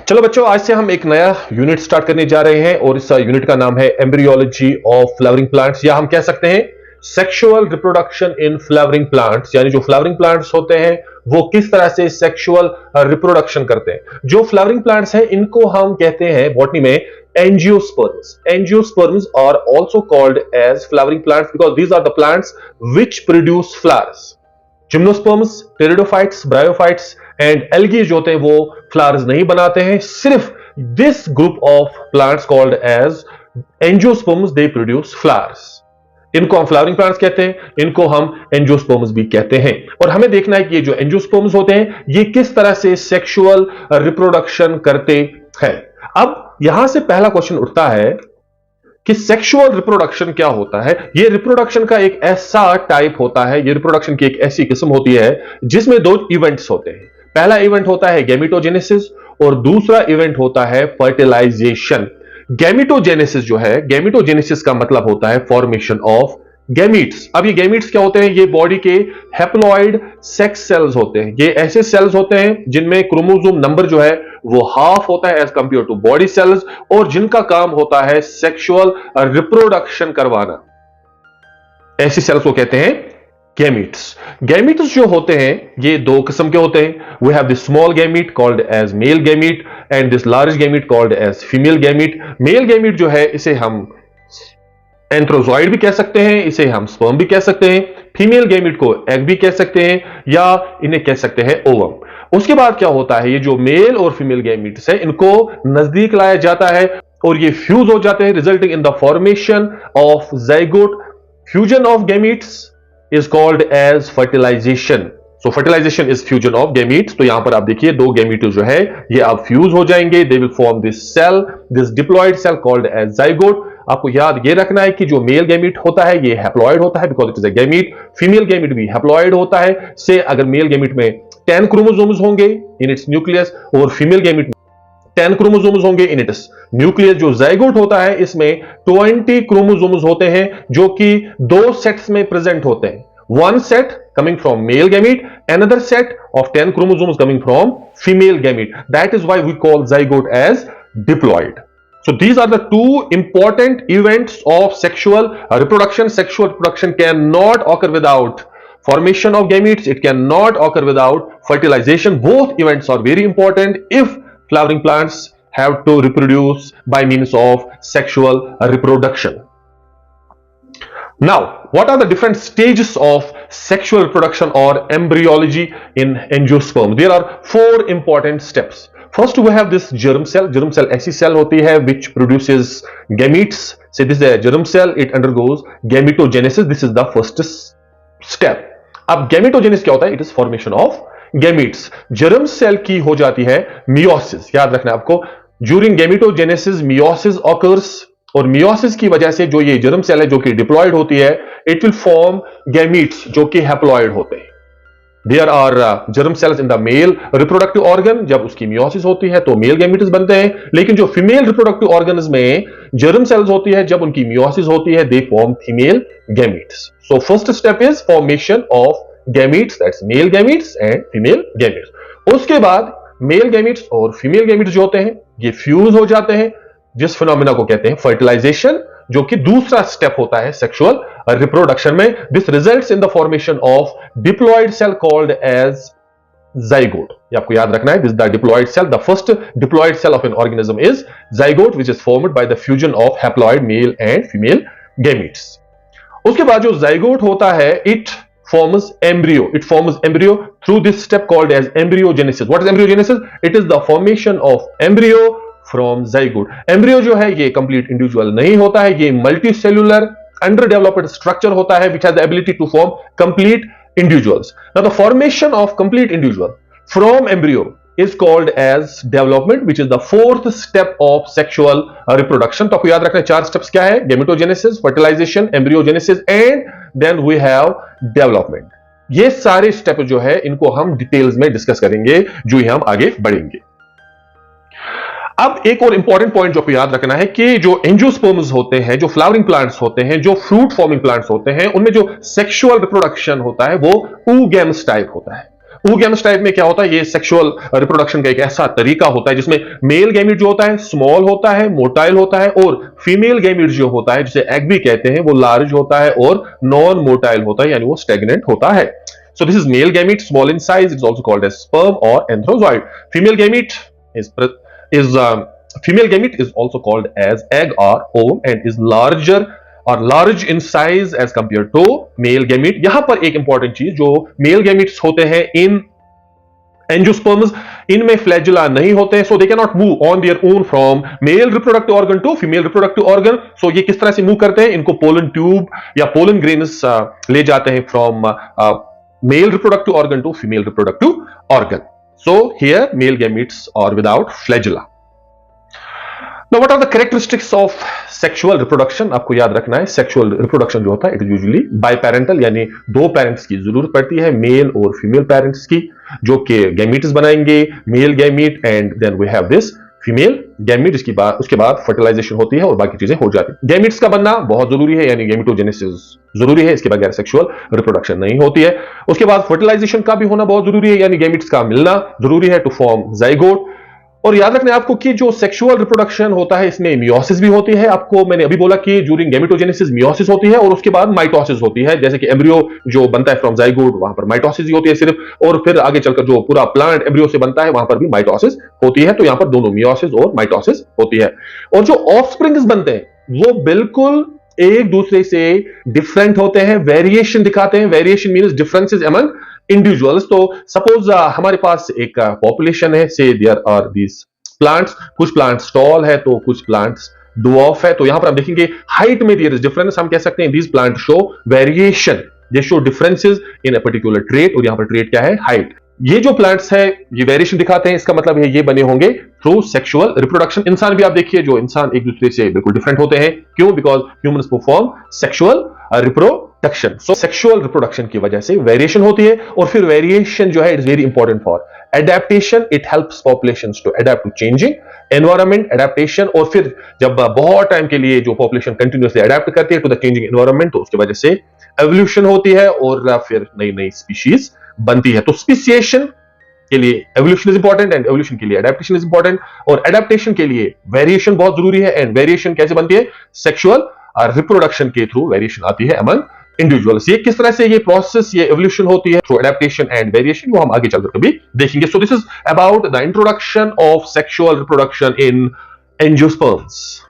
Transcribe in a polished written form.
चलो बच्चों, आज से हम एक नया यूनिट स्टार्ट करने जा रहे हैं और इस यूनिट का नाम है एम्ब्रियोलॉजी ऑफ फ्लावरिंग प्लांट्स, या हम कह सकते हैं sexual reproduction in flowering plants. यानी जो फ्लावरिंग प्लांट्स होते हैं वो किस तरह से सेक्सुअल रिप्रोडक्शन करते हैं। जो फ्लावरिंग प्लांट्स हैं इनको हम कहते हैं बॉटनी में angiosperms. Angiosperms are also called as flowering plants because these are the plants which produce flowers. Gymnosperms, pteridophytes, bryophytes and algae जो होते हैं वो फ्लावर्स नहीं बनाते हैं। सिर्फ this group of plants called as angiosperms they produce flowers. इनको हम फ्लावरिंग प्लांट्स कहते हैं, इनको हम एंजियोस्पर्म्स भी कहते हैं। और हमें देखना है कि ये जो एंजियोस्पर्म्स होते हैं ये किस तरह से सेक्सुअल रिप्रोडक्शन करते हैं। अब यहां से पहला क्वेश्चन उठता है कि सेक्सुअल रिप्रोडक्शन क्या होता है। ये रिप्रोडक्शन का एक ऐसा टाइप होता है, ये रिप्रोडक्शन की एक ऐसी किस्म होती है जिसमें दो इवेंट्स होते हैं। पहला इवेंट होता है गैमेटोजेनेसिस और दूसरा इवेंट होता है फर्टिलाइजेशन। गैमेटोजेनेसिस जो है, गैमेटोजेनेसिस का मतलब होता है फॉर्मेशन ऑफ गैमीट्स। अब ये गैमीट्स क्या होते हैं? ये बॉडी के हैप्लॉइड सेक्स सेल्स होते हैं। ये ऐसे सेल्स होते हैं जिनमें क्रोमोसोम नंबर जो है वो हाफ होता है as compare to body cells, और जिनका काम होता है सेक्सुअल रिप्रोडक्शन करवाना। ऐसी सेल्स को कहते हैं गैमीट्स। गैमीट्स जो होते हैं ये दो किस्म के होते हैं। We have this small gamete called as male gamete and this large gamete called as female gamete. Male gamete जो है इसे हम एंथ्रोजॉइड भी कह सकते हैं, इसे हम स्पर्म भी कह सकते हैं। फीमेल गैमीट को एग भी कह सकते हैं या इन्हें कह सकते हैं ओवम। उसके बाद क्या होता है, ये जो मेल और फीमेल गैमीट्स है इनको नजदीक लाया जाता है और ये फ्यूज हो जाते हैं, resulting in the formation of zygote. Fusion of gametes is called as fertilisation. So fertilisation is fusion of gametes. तो यहां पर आप देखिए दो गैमीट्स जो है ये अब फ्यूज हो जाएंगे, they will form this cell, this diploid cell called as zygote. आपको याद ये रखना है कि जो मेल गैमीट होता है ये हैप्लॉयड होता है because it is a gamete. Female gamete भी हैप्लॉयड होता है। से अगर मेल गैमीट में 10 क्रोमोसोम्स होंगे इन इट्स न्यूक्लियस और फीमेल गैमीट में 10 क्रोमोसोम्स होंगे इन इट्स न्यूक्लियस। जो ज़ाइगोट होता है इसमें 20 क्रोमोसोम्स होते हैं जो कि दो सेट्स में प्रेजेंट होते हैं। One set coming from male gamete, another set of 10 chromosomes coming from female gamete. That is why we call zygote as diploid. So these are the two important events of sexual reproduction. Sexual reproduction cannot occur without formation of gametes. It cannot occur without fertilization. Both events are very important if flowering plants have to reproduce by means of sexual reproduction. Now, what are the different stages of sexual reproduction or embryology in angiosperm? There are 4 important steps. First, we have this germ cell. Germ cell ऐसी cell होती है which produces gametes. Say this is a germ cell. It undergoes gametogenesis. This is the first step. अब gametogenesis क्या होता है? It is formation of gametes. germ cell की हो जाती है meiosis. याद रखना आपको, during gametogenesis meiosis occurs. और मियोसिस की वजह से जो ये जर्म सेल है जो कि डिप्लॉयड होती है, इट विल फॉर्म गैमीट्स जो कि हैप्लॉयड होते हैं। There are germ cells in the male reproductive organ. जब उसकी मियोसिस होती है तो मेल गैमीट्स बनते हैं, लेकिन जो फीमेल रिप्रोडक्टिव ऑर्गन्स में जर्म सेल्स होती है जब उनकी मियोसिस होती है they form female gametes. So first step is formation of gametes, that's male gametes and female gametes. उसके बाद मेल गैमीट्स और फीमेल गैमीट्स जो होते हैं ये फ्यूज हो जाते हैं, जिस फिनोमिना को कहते हैं फर्टिलाइजेशन, जो कि दूसरा स्टेप होता है सेक्सुअल रिप्रोडक्शन में। This results in the formation of diploid cell called as zygote. ये आपको याद रखना है, this the diploid cell. The first diploid cell of an organism is zygote which is formed by the fusion of haploid male and female gametes. उसके बाद जो zygote होता है it forms embryo. It forms embryo through this step called as embryogenesis. What is embryogenesis? It is the formation of embryo from zygote. Embryo जो है ये complete individual नहीं होता है, ये multicellular underdeveloped structure होता है which has the ability to form complete individuals. Now the formation of complete individual from embryo is called as development, which is the 4th step of sexual reproduction. तो आपको याद रखना है 4 steps क्या है? Gametogenesis, fertilisation, embryogenesis and then we have development. ये सारे step जो है इनको हम डिटेल्स में डिस्कस करेंगे जो ही हम आगे बढ़ेंगे। अब एक और इंपॉर्टेंट पॉइंट जो आपको याद रखना है कि जो एंजियोस्पर्म्स होते हैं, जो फ्लावरिंग प्लांट्स होते हैं, जो फ्रूट फॉर्मिंग प्लांट्स होते हैं, उनमें जो सेक्सुअल रिप्रोडक्शन होता है वो oogems टाइप होता है। oogamous टाइप में क्या होता है, ये सेक्सुअल रिप्रोडक्शन का एक ऐसा तरीका होता है जिसमें मेल गैमीट जो होता है स्मॉल होता है, मोटाइल होता है, और फीमेल गैमीट जो होता है जिसे एग भी कहते हैं वो लार्ज होता है और नॉन मोटाइल होता है, यानी वो स्टेगनेंट होता है. So this is male gamete, small in size. It's also called as sperm or anthrozoid. Female gamete female gamete is also called as egg or ovum and is larger और large in size as compare to male gamete. यहां पर एक important चीज, जो male gametes होते हैं in angiosperms, इनमें flagella नहीं होते हैं, so they can not move on their own from male reproductive organ to female reproductive organ. So ये किस तरह से मूव करते हैं, इनको पोलन ट्यूब या पोलन ग्रेन्स ले जाते हैं from male reproductive organ to female reproductive organ. So here male gametes are without flagella. Now, what are the characteristics of sexual reproduction? आपको याद रखना है, सेक्सुअल रिप्रोडक्शन जो होता है इट इज यूजुअली बाइपेरेंटल, यानी दो पेरेंट्स की जरूरत पड़ती है, मेल और फीमेल पेरेंट्स की, जो कि गैमीट्स बनाएंगे, male gamete and then we have this female gamete. उसके बाद फर्टिलाइजेशन होती है और बाकी चीजें हो जाती है. गैमीट्स का बनना बहुत जरूरी है, यानी गैमीटोजेनेसिस जरूरी है, इसके बगैर सेक्सुअल रिप्रोडक्शन नहीं होती है. उसके बाद फर्टिलाइजेशन का भी होना बहुत जरूरी है, यानी गैमीट्स का मिलना जरूरी है टू फॉर्म जाइगोट. और याद रखना आपको कि जो सेक्सुअल रिप्रोडक्शन होता है इसमें मियोसिस भी होती है. आपको मैंने अभी बोला कि ड्यूरिंग गैमेटोजेनेसिस मियोसिस होती है और उसके बाद माइटोसिस होती है, जैसे कि एम्ब्रियो जो बनता है फ्रॉम जाइगोट वहां पर माइटोसिस ही होती है सिर्फ, और फिर आगे चलकर जो पूरा प्लांट एम्ब्रियो से बनता है वहां पर भी माइटोसिस होती है. तो यहां पर दोनों मियोसिस और माइटोसिस होती है. और जो ऑफस्प्रिंग्स बनते हैं वो बिल्कुल एक दूसरे से डिफरेंट होते हैं, वेरिएशन दिखाते हैं. Variation means differences among individuals. तो सपोज हमारे पास एक पॉपुलेशन है, से देयर आर दीज प्लांट्स, कुछ प्लांट्स टॉल है तो कुछ प्लांट्स ड्वार्फ है. तो यहां पर हम देखेंगे हाइट में देयर इज डिफरेंस. हम कह सकते हैं these plant show variation, they show differences in a particular trait. और यहां पर ट्रेट क्या है, हाइट. ये जो प्लांट्स है ये वेरिएशन दिखाते हैं, इसका मतलब है ये बने होंगे थ्रू सेक्सुअल रिप्रोडक्शन. इंसान भी आप देखिए, जो इंसान एक दूसरे से बिल्कुल डिफरेंट होते हैं. क्यों? Because humans perform sexual reproduction. So sexual reproduction की वजह से वेरिएशन होती है. और फिर वेरिएशन जो है it is very important for adaptation. It helps populations to adapt to changing environment. Adaptation, और फिर जब बहुत टाइम के लिए जो पॉपुलेशन कंटिन्यूअसली अडेप्ट करती है टू द चेंजिंग एनवायरनमेंट, तो उसकी वजह से एवोल्यूशन होती है और फिर नई नई स्पीशीज बनती है. तो स्पीसिएशन के लिए evolution is important and evolution के लिए एडेप्टेशन इज इंपॉर्टेंट. और एडेप्टेशन के लिए वेरिएशन बहुत जरूरी है. एंड वेरिएशन कैसे बनती है, सेक्सुअल रिप्रोडक्शन के थ्रू वेरिएशन आती है अमंग इंडिविजुअल्स. ये किस तरह से ये प्रोसेस, ये एवोल्यूशन होती है थ्रू एडेप्टेशन एंड वेरिएशन, वो हम आगे चलकर कभी देखेंगे. So this is about the introduction of sexual reproduction in angiosperms.